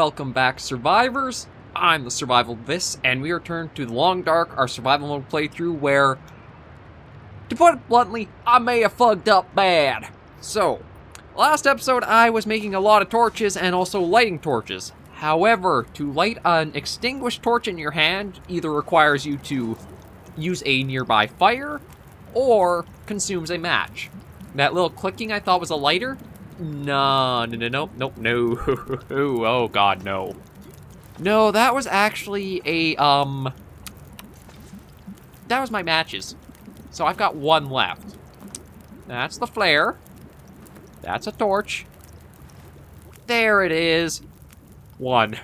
Welcome back, survivors. I'm the SurvivalVis, and we return to the Long Dark, our survival mode playthrough where, to put it bluntly, I may have fucked up bad. So, last episode I was making a lot of torches and also lighting torches. However, to light an extinguished torch in your hand either requires you to use a nearby fire or consumes a match. That little clicking I thought was a lighter? No. Oh god, no. No, that was actually a, that was my matches. So I've got one left. That's the flare. That's a torch. There it is. One.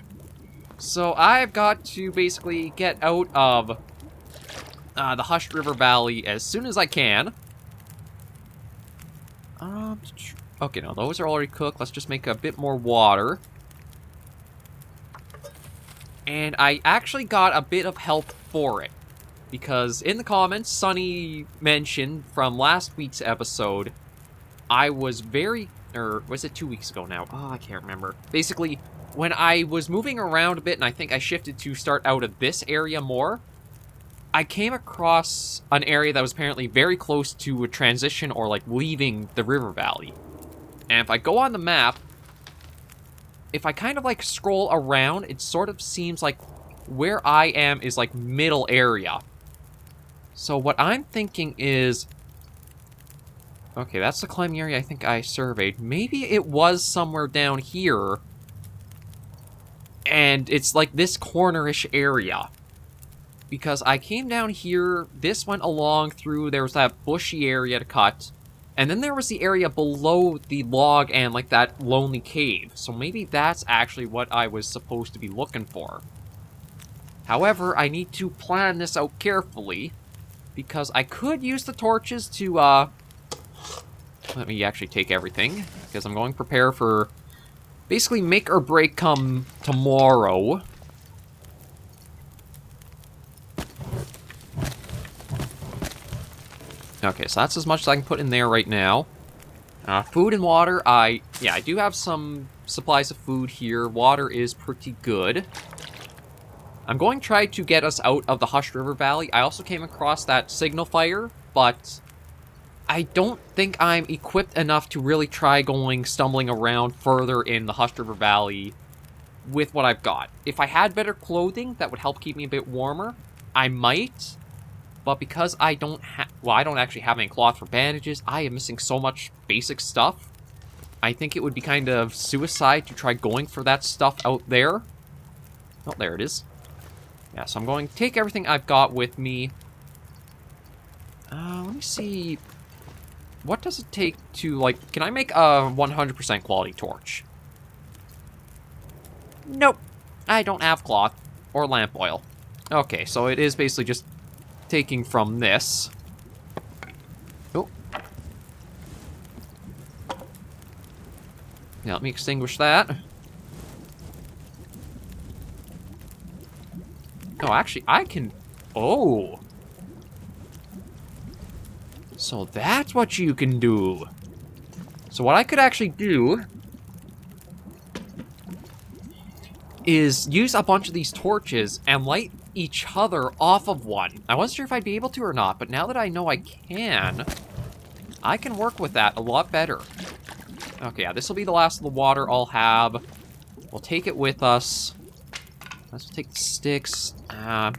So I've got to basically get out of the Hushed River Valley as soon as I can. Okay, no, those are already cooked. Let's just make a bit more water. And I actually got a bit of help for it. Because in the comments, Sunny mentioned from last week's episode, I was very... Or was it 2 weeks ago now? Oh, I can't remember. Basically, when I was moving around a bit, and I think I shifted to start out of this area more, I came across an area that was apparently very close to a transition or like leaving the river valley. And if I go on the map, if I kind of like scroll around, it sort of seems like where I am is like middle area. So what I'm thinking is, okay, that's the climbing area I think I surveyed. Maybe it was somewhere down here, and it's like this cornerish area. Because I came down here, this went along through, there was that bushy area to cut, and then there was the area below the log and like that lonely cave. So maybe that's actually what I was supposed to be looking for. However, I need to plan this out carefully, because I could use the torches to, let me actually take everything, because I'm going to prepare for basically make or break come tomorrow. Okay, so that's as much as I can put in there right now. Food and water, I do have some supplies of food here. Water is pretty good. I'm going to try to get us out of the Hushed River Valley. I also came across that signal fire, but I don't think I'm equipped enough to really try stumbling around further in the Hushed River Valley with what I've got. If I had better clothing that would help keep me a bit warmer, I might. But because I don't actually have any cloth for bandages, I am missing so much basic stuff. I think it would be kind of suicide to try going for that stuff out there. Oh, there it is. Yeah, so I'm going to take everything I've got with me. Let me see. What does it take to, like, can I make a 100% quality torch? Nope. I don't have cloth or lamp oil. Okay, so it is basically just taking from this. Oh. Now let me extinguish that. Oh, actually, I can... Oh. So that's what you can do. So what I could actually do is use a bunch of these torches and light each other off of one. I wasn't sure if I'd be able to or not, but now that I know I can work with that a lot better. Okay, yeah, this will be the last of the water I'll have. We'll take it with us. Let's take the sticks. Actually,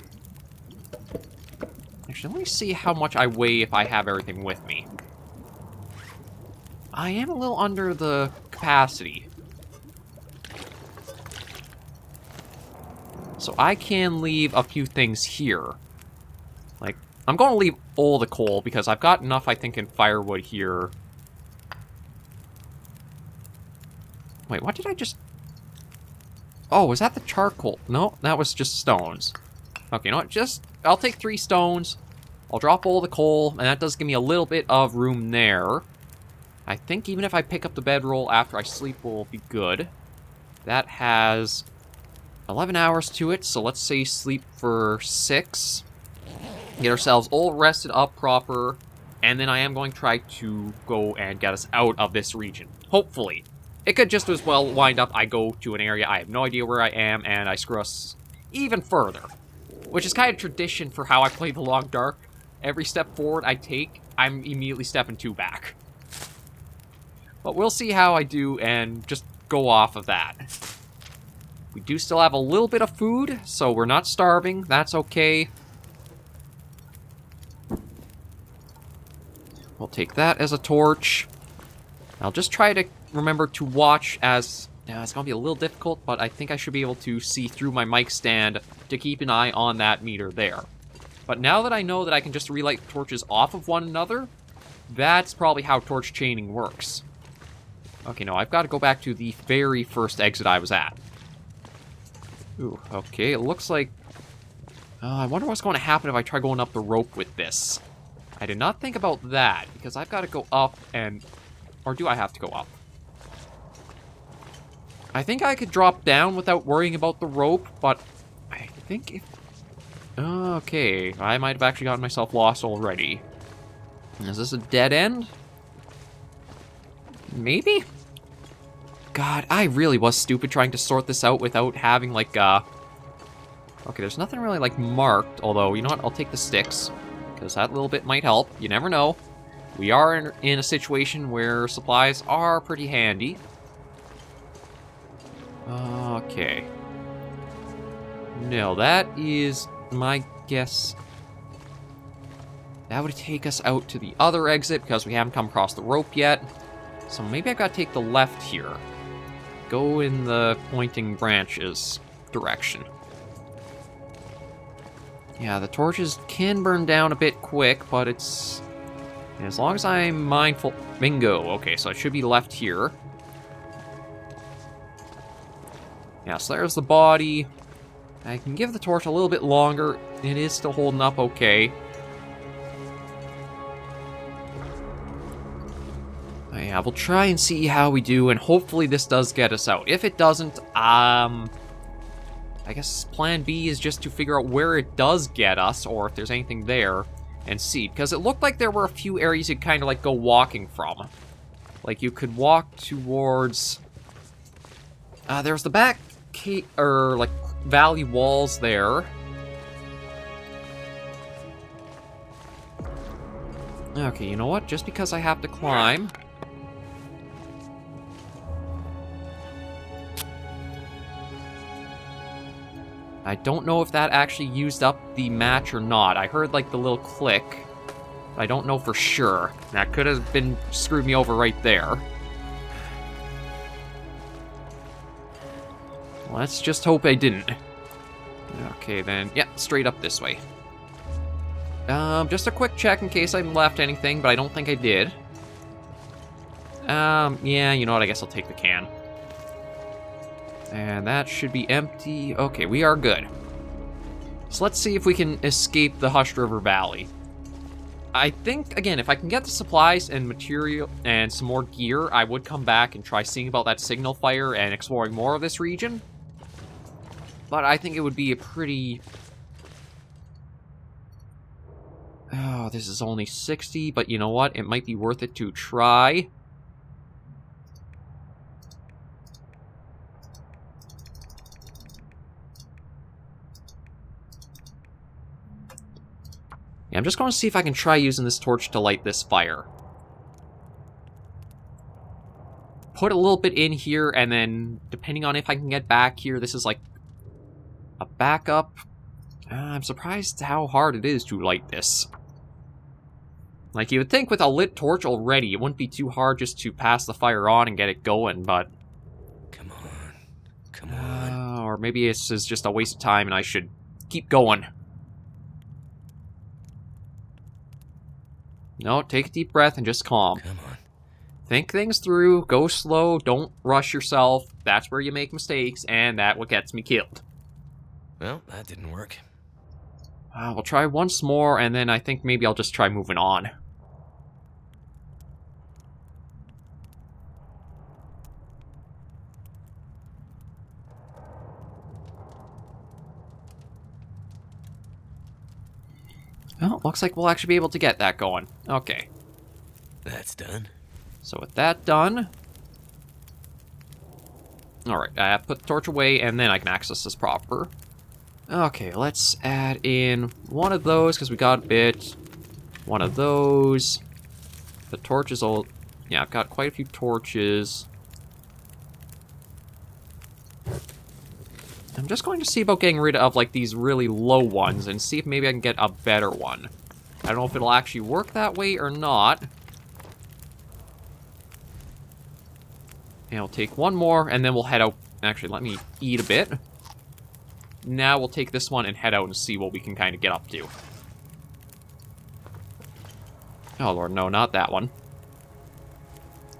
let me see how much I weigh if I have everything with me. I am a little under the capacity. So I can leave a few things here. Like, I'm going to leave all the coal because I've got enough, I think, in firewood here. Wait, what did I just... Oh, was that the charcoal? No, that was just stones. Okay, you know what? I'll take 3 stones. I'll drop all the coal, and that does give me a little bit of room there. I think even if I pick up the bedroll after I sleep will be good. That has 11 hours to it, so let's say sleep for 6. Get ourselves all rested up proper, and then I am going to try to go and get us out of this region. Hopefully. it could just as well wind up I go to an area I have no idea where I am, and I screw us even further. Which is kind of tradition for how I play The Long Dark. Every step forward I take, I'm immediately stepping 2 back. But we'll see how I do and just go off of that. We do still have a little bit of food, so we're not starving. That's okay. We'll take that as a torch. I'll just try to remember to watch as... it's going to be a little difficult, but I think I should be able to see through my mic stand to keep an eye on that meter there. But now that I know that I can just relight torches off of one another, that's probably how torch chaining works. Okay, no, I've got to go back to the very first exit I was at. Ooh, okay, it looks like... I wonder what's going to happen if I try going up the rope with this. I did not think about that, because I've got to go up and... Or do I have to go up? I think I could drop down without worrying about the rope, but I think if... Okay, I might have actually gotten myself lost already. Is this a dead end? Maybe? God, I really was stupid trying to sort this out without having, like, Okay, there's nothing really, like, marked, although, you know what, I'll take the sticks, because that little bit might help. You never know. We are in a situation where supplies are pretty handy. Okay. No, that is my guess. That would take us out to the other exit, because we haven't come across the rope yet. So maybe I've got to take the left here. Go in the pointing branches direction. Yeah, the torches can burn down a bit quick, but it's... As long as I'm mindful... Bingo! Okay, so it should be left here. Yeah, so there's the body. I can give the torch a little bit longer. It is still holding up okay. Yeah, we'll try and see how we do, and hopefully this does get us out. If it doesn't, I guess plan B is just to figure out where it does get us, or if there's anything there, and see. Because it looked like there were a few areas you'd kind of like go walking from. Like you could walk towards... there's the back like valley walls there. Okay, you know what? Just because I have to climb... I don't know if that actually used up the match or not. I heard, like, the little click. I don't know for sure. That could have been screwed me over right there. Let's just hope I didn't. Okay, then. Yeah, straight up this way. Just a quick check in case I left anything, but I don't think I did. Yeah, you know what? I guess I'll take the can. And that should be empty. Okay, we are good. So let's see if we can escape the Hushed River Valley. I think, again, if I can get the supplies and material and some more gear, I would come back and try seeing about that signal fire and exploring more of this region. But I think it would be a pretty... Oh, this is only 60, but you know what? It might be worth it to try. I'm just going to see if I can try using this torch to light this fire. Put a little bit in here, and then, depending on if I can get back here, this is like a backup. I'm surprised how hard it is to light this. Like, you would think with a lit torch already, it wouldn't be too hard just to pass the fire on and get it going, but... Come on. Come on. Or maybe this is just a waste of time and I should keep going. No, take a deep breath and just calm. Come on. Think things through, go slow, don't rush yourself. That's where you make mistakes, and that's what gets me killed. Well, that didn't work. We'll try once more, and then I think maybe I'll just try moving on. Well, looks like we'll actually be able to get that going. Okay. That's done. So with that done, Alright, I have to put the torch away, and then I can access this proper. Okay, let's add in one of those, because we got a bit. One of those. The torch is all... Yeah, I've got quite a few torches. I'm just going to see about getting rid of, like, these really low ones, and see if maybe I can get a better one. I don't know if it'll actually work that way or not. And we'll take one more, and then we'll head out. Actually, let me eat a bit. Now we'll take this one and head out and see what we can kind of get up to. Oh, Lord, no, not that one.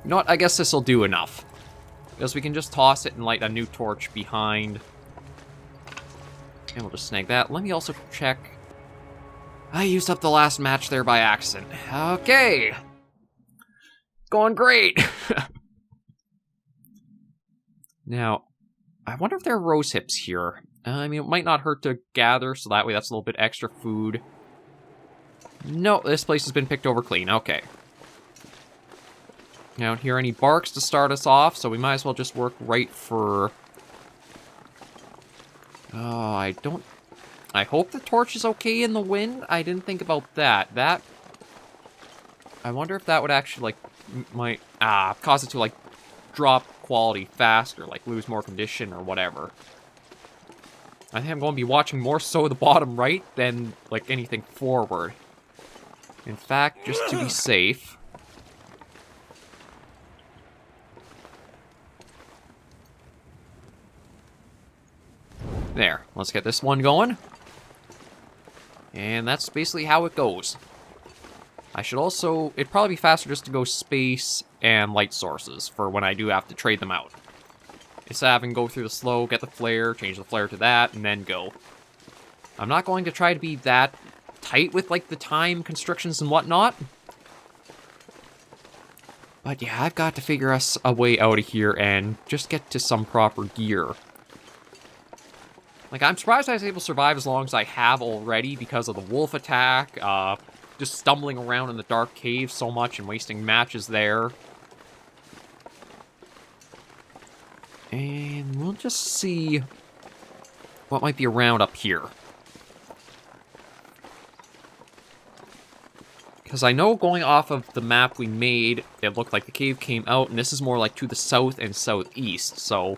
You know what? I guess this will do enough. Because we can just toss it and light a new torch behind. And we'll just snag that. Let me also check. I used up the last match there by accident. Okay. Going great. Now, I wonder if there are rose hips here. I mean, it might not hurt to gather, so that way that's a little bit extra food. No, this place has been picked over clean. Okay. I don't hear any barks to start us off, so we might as well just work right for... Oh, I don't... I hope the torch is okay in the wind. I didn't think about that. That... I wonder if that would actually, like, might... cause it to, like, drop quality faster, like lose more condition or whatever. I think I'm going to be watching more so the bottom right than, like, anything forward. In fact, just to be safe... There, let's get this one going. And that's basically how it goes. I should also... It'd probably be faster just to go space and light sources for when I do have to trade them out. Instead of having to go through the slow, get the flare, change the flare to that, and then go. I'm not going to try to be that tight with, like, the time constrictions and whatnot. But yeah, I've got to figure us a way out of here and just get to some proper gear. Like, I'm surprised I was able to survive as long as I have already because of the wolf attack, just stumbling around in the dark cave so much and wasting matches there. And we'll just see what might be around up here. Because I know going off of the map we made, it looked like the cave came out, and this is more like to the south and southeast, so...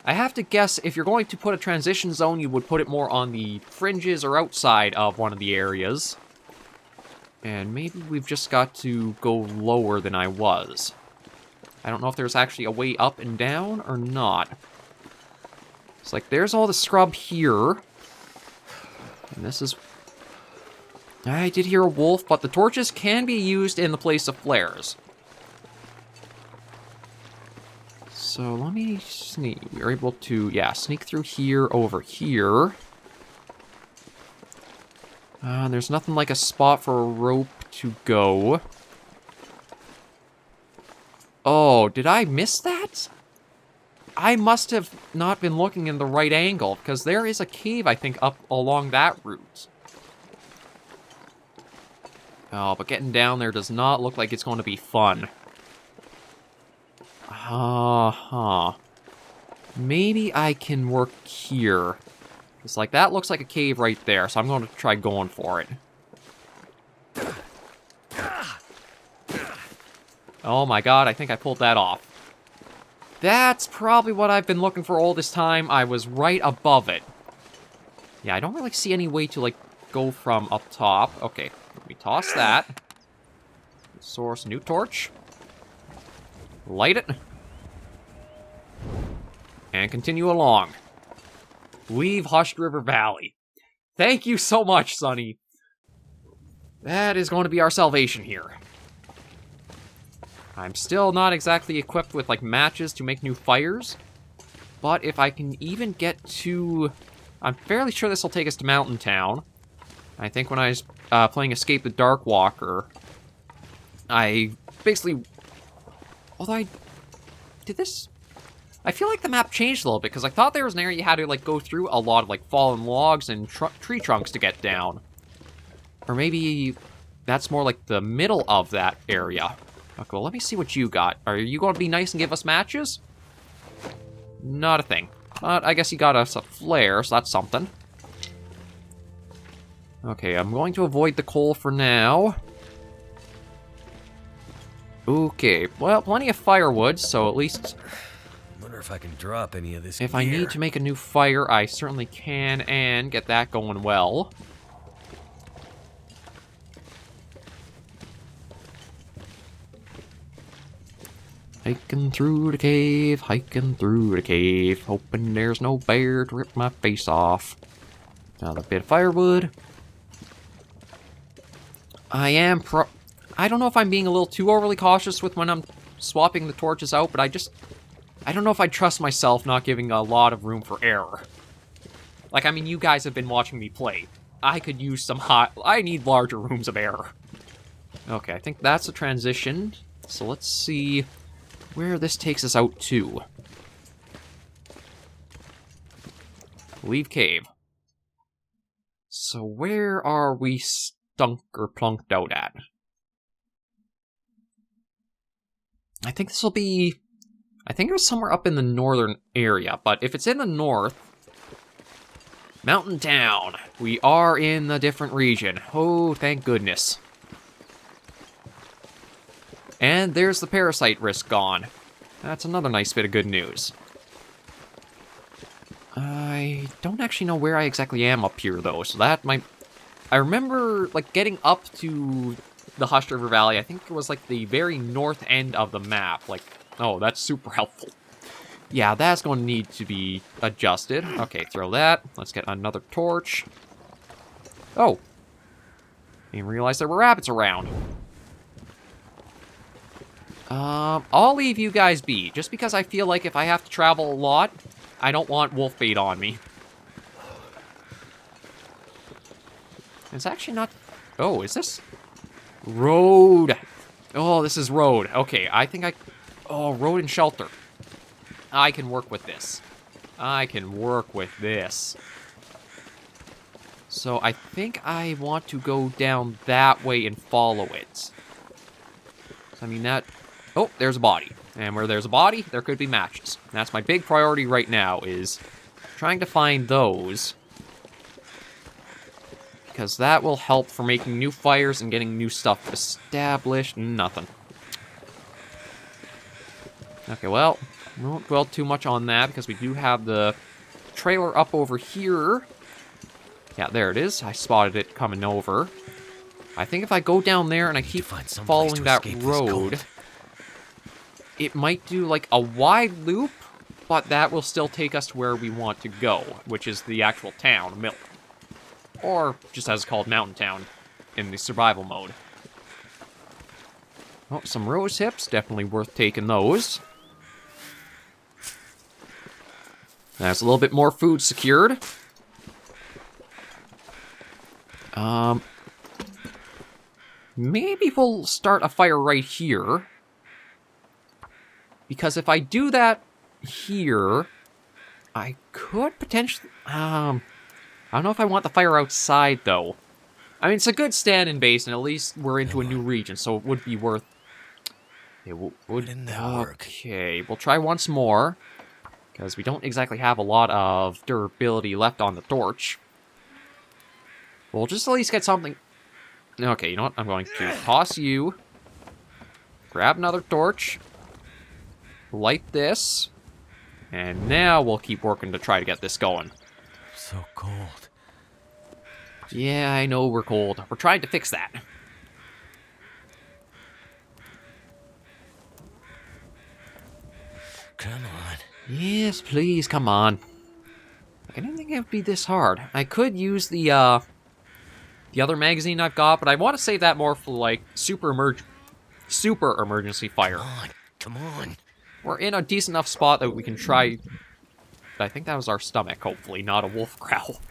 I have to guess, if you're going to put a transition zone, you would put it more on the fringes or outside of one of the areas. And maybe we've just got to go lower than I was. I don't know if there's actually a way up and down or not. It's like, there's all the scrub here. And this is... I did hear a wolf, but the torches can be used in the place of flares. So let me sneak. We're able to, yeah, sneak through here, over here. There's nothing like a spot for a rope to go. Oh, did I miss that? I must have not been looking in the right angle, because there is a cave, I think, up along that route. Oh, but getting down there does not look like it's going to be fun. Maybe I can work here. It's like, that looks like a cave right there, so I'm going to try going for it. Oh my god, I think I pulled that off. That's probably what I've been looking for all this time. I was right above it. Yeah, I don't really see any way to, like, go from up top. Okay, let me toss that. Source, new torch. Light it. And continue along. Leave Hushed River Valley. Thank you so much, Sonny. That is going to be our salvation here. I'm still not exactly equipped with, like, matches to make new fires. But if I can even get to... I'm fairly sure this will take us to Mountain Town. I think when I was playing Escape the Darkwalker, I basically... Although I... Did this... I feel like the map changed a little bit, because I thought there was an area you had to, like, go through a lot of, like, fallen logs and tree trunks to get down. Or maybe that's more like the middle of that area. Okay, well, let me see what you got. Are you going to be nice and give us matches? Not a thing. But I guess he got us a flare, so that's something. Okay, I'm going to avoid the coal for now. Okay, well, plenty of firewood, so at least... Wonder if I can drop any of this if I need to make a new fire, I certainly can, and get that going well. Hiking through the cave, hoping there's no bear to rip my face off. Another bit of firewood. I don't know if I'm being a little too overly cautious with when I'm swapping the torches out, but I don't know if I trust myself not giving a lot of room for error. Like, I mean, you guys have been watching me play. I could use some I need larger rooms of error. Okay, I think that's a transition. So let's see where this takes us out to. Leave cave. So where are we stunk or plunked out at? I think this will be... I think it was somewhere up in the northern area, but if it's in the north... Mountain Town. We are in a different region. Oh, thank goodness. And there's the parasite risk gone. That's another nice bit of good news. I don't actually know where I exactly am up here, though, so that might... I remember, like, getting up to the Hushed River Valley. I think it was, like, the very north end of the map. Like, oh, that's super helpful. Yeah, that's going to need to be adjusted. Okay, throw that. Let's get another torch. Oh. Didn't realize there were rabbits around. I'll leave you guys be, just because I feel like if I have to travel a lot, I don't want wolf bait on me. It's actually not... Oh, is this... Road. Oh, this is road. Okay, I think I... Oh, road and shelter. I can work with this. I can work with this. So I think I want to go down that way and follow it. I mean, that... Oh, there's a body. And where there's a body, there could be matches. And that's my big priority right now, is trying to find those. Because that will help for making new fires and getting new stuff established. Nothing. Okay, well, we won't dwell too much on that, because we do have the trailer up over here. Yeah, there it is. I spotted it coming over. I think if I go down there and I keep following that road, it might do, like, a wide loop, but that will still take us to where we want to go, which is the actual town, Mill. Or, just as it's called, Mountain Town, in the survival mode. Oh, some rose hips, definitely worth taking those. There's a little bit more food secured. Maybe we'll start a fire right here. Because if I do that here, I could potentially... I don't know if I want the fire outside, though. I mean, it's a good stand-in base, and at least we're into a new region, so it would be worth... It would... Okay, we'll try once more. Because we don't exactly have a lot of durability left on the torch. We'll just at least get something... Okay, you know what? I'm going to toss you. Grab another torch. Light this. And now we'll keep working to try to get this going. So cold. Yeah, I know we're cold. We're trying to fix that. Come on. Yes, please, come on. I didn't think it would be this hard. I could use the other magazine I've got, but I want to save that more for, like, super emergency fire. Come on. We're in a decent enough spot that we can try... I think that was our stomach, hopefully, not a wolf growl.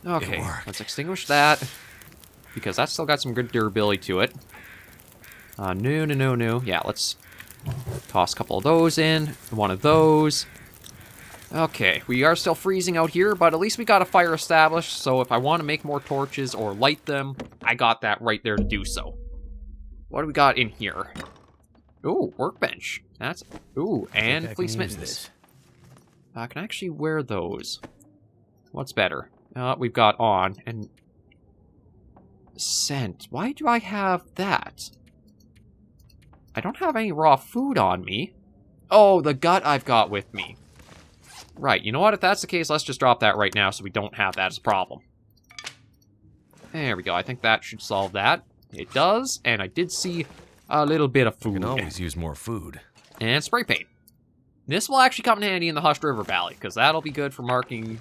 Okay, let's extinguish that, because that's still got some good durability to it. No. Yeah, let's toss a couple of those in, one of those. Okay, we are still freezing out here, but at least we got a fire established, so if I want to make more torches or light them, I got that right there to do so. What do we got in here? Ooh, workbench. That's... Ooh, and I fleece can use mittens. this. I can actually wear those. What's better? We've got on, and... Scent. Why do I have that? I don't have any raw food on me. Oh, the gut I've got with me. Right, you know what? If that's the case, let's just drop that right now so we don't have that as a problem. There we go. I think that should solve that. It does, and I did see a little bit of You food. can always use more food. And spray paint. This will actually come in handy in the Hushed River Valley, because that'll be good for marking,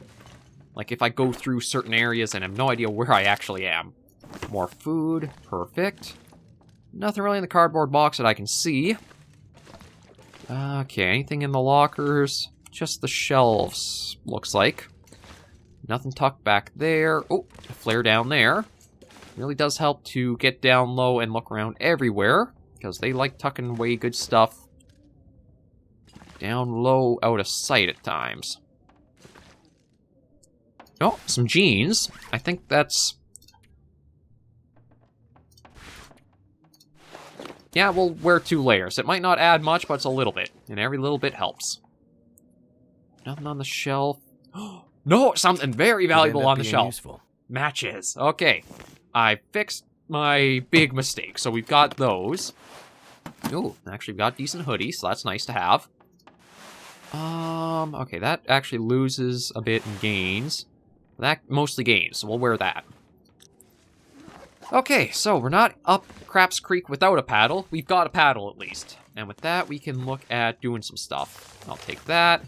like, if I go through certain areas and have no idea where I actually am. More food. Perfect. Nothing really in the cardboard box that I can see. Okay, anything in the lockers? Just the shelves, looks like. Nothing tucked back there. Oh, a flare down there. Really does help to get down low and look around everywhere, because they like tucking away good stuff down low, out of sight at times. Oh, some jeans. I think that's... Yeah, we'll wear 2 layers. It might not add much, but it's a little bit. And every little bit helps. Nothing on the shelf. No, something very valuable on the shelf. Useful. Matches. Okay. I fixed my big mistake. So we've got those. Ooh, actually we've got decent hoodies, so that's nice to have. Okay, that actually loses a bit and gains. That mostly gains, so we'll wear that. Okay, so we're not up Craps Creek without a paddle. We've got a paddle at least. And with that, we can look at doing some stuff. I'll take that.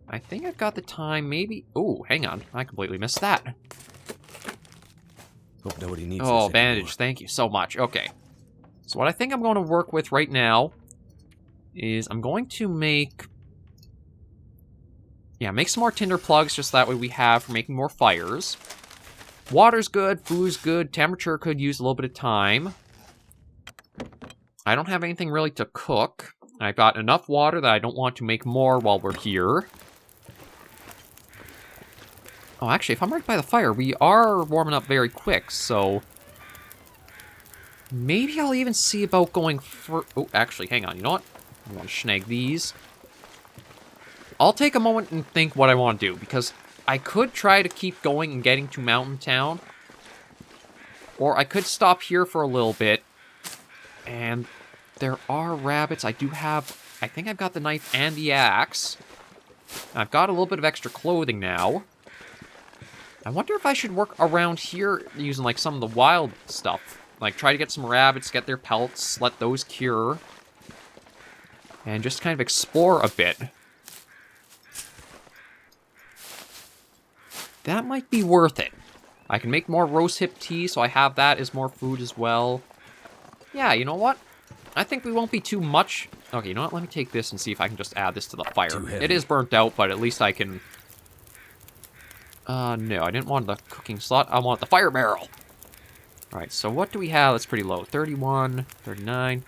I think I've got the time, maybe... Oh, hang on. I completely missed that. Hope nobody needs Oh, this bandage. anymore. Thank you so much. Okay. So what I think I'm going to work with right now is I'm going to make... Yeah, make some more tinder plugs, just that way we have for making more fires. Water's good, food's good, temperature could use a little bit of time. I don't have anything really to cook. I've got enough water that I don't want to make more while we're here. Oh, actually, if I'm right by the fire, we are warming up very quick, so... Maybe I'll even see about going for... Oh, actually, hang on, you know what? I want to snag these. I'll take a moment and think what I want to do, because I could try to keep going and getting to Mountain Town. Or I could stop here for a little bit. And there are rabbits. I do have... I think I've got the knife and the axe. I've got a little bit of extra clothing now. I wonder if I should work around here using, like, some of the wild stuff. Like, try to get some rabbits, get their pelts, let those cure. And just kind of explore a bit. That might be worth it. I can make more rosehip tea, so I have that as more food as well. Yeah, you know what? I think we won't be too much... Okay, you know what? Let me take this and see if I can just add this to the fire. Too heavy. It is burnt out, but at least I can... no, I didn't want the cooking slot. I want the fire barrel. Alright, so what do we have that's pretty low? 31, 39.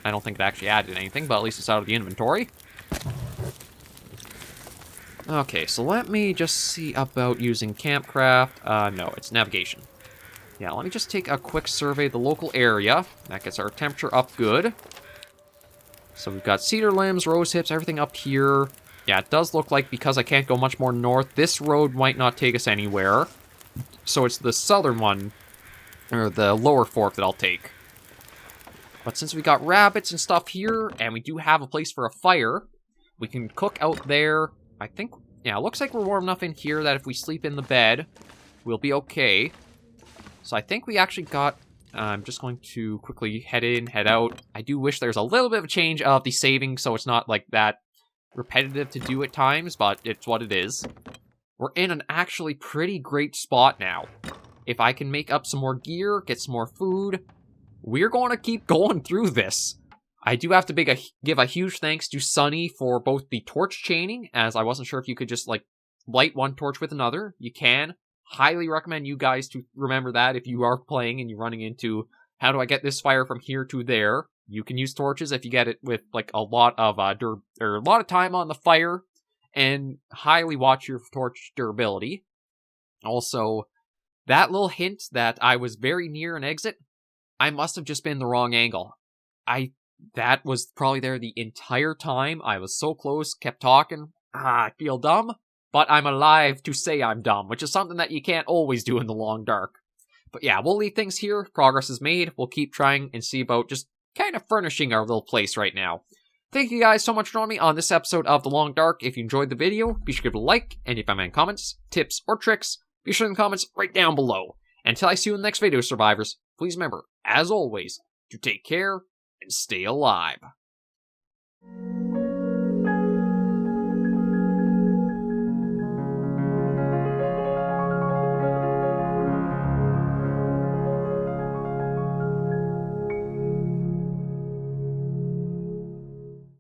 I don't think it actually added anything, but at least it's out of the inventory. Okay, so let me just see about using Campcraft. No, it's navigation. Yeah, let me just take a quick survey of the local area. That gets our temperature up good. So we've got cedar limbs, rose hips, everything up here. Yeah, it does look like because I can't go much more north, this road might not take us anywhere. So it's the southern one, or the lower fork that I'll take. But since we got rabbits and stuff here, and we do have a place for a fire, we can cook out there. I think, yeah, it looks like we're warm enough in here that if we sleep in the bed, we'll be okay. So I think we actually got, I'm just going to quickly head in, head out. I do wish there's a little bit of a change of the saving, so it's not like that repetitive to do at times, but it's what it is. We're in an actually pretty great spot now. If I can make up some more gear, get some more food, we're going to keep going through this. I do have to give a huge thanks to Sunny for both the torch chaining, as I wasn't sure if you could just, like, light one torch with another. You can. Highly recommend you guys to remember that if you are playing and you're running into, how do I get this fire from here to there? You can use torches if you get it with, like, a lot of a lot of time on the fire, and highly watch your torch durability. Also, that little hint that I was very near an exit, I must have just been in the wrong angle. That was probably there the entire time. I was so close, kept talking. I feel dumb, but I'm alive to say I'm dumb, which is something that you can't always do in the long dark. But yeah, we'll leave things here. Progress is made. We'll keep trying and see about just kind of furnishing our little place right now. Thank you guys so much for joining me on this episode of The Long Dark. If you enjoyed the video, be sure to give it a like, and if you have any comments, tips, or tricks, be sure in the comments right down below. Until I see you in the next video, survivors, please remember, as always, to take care and stay alive.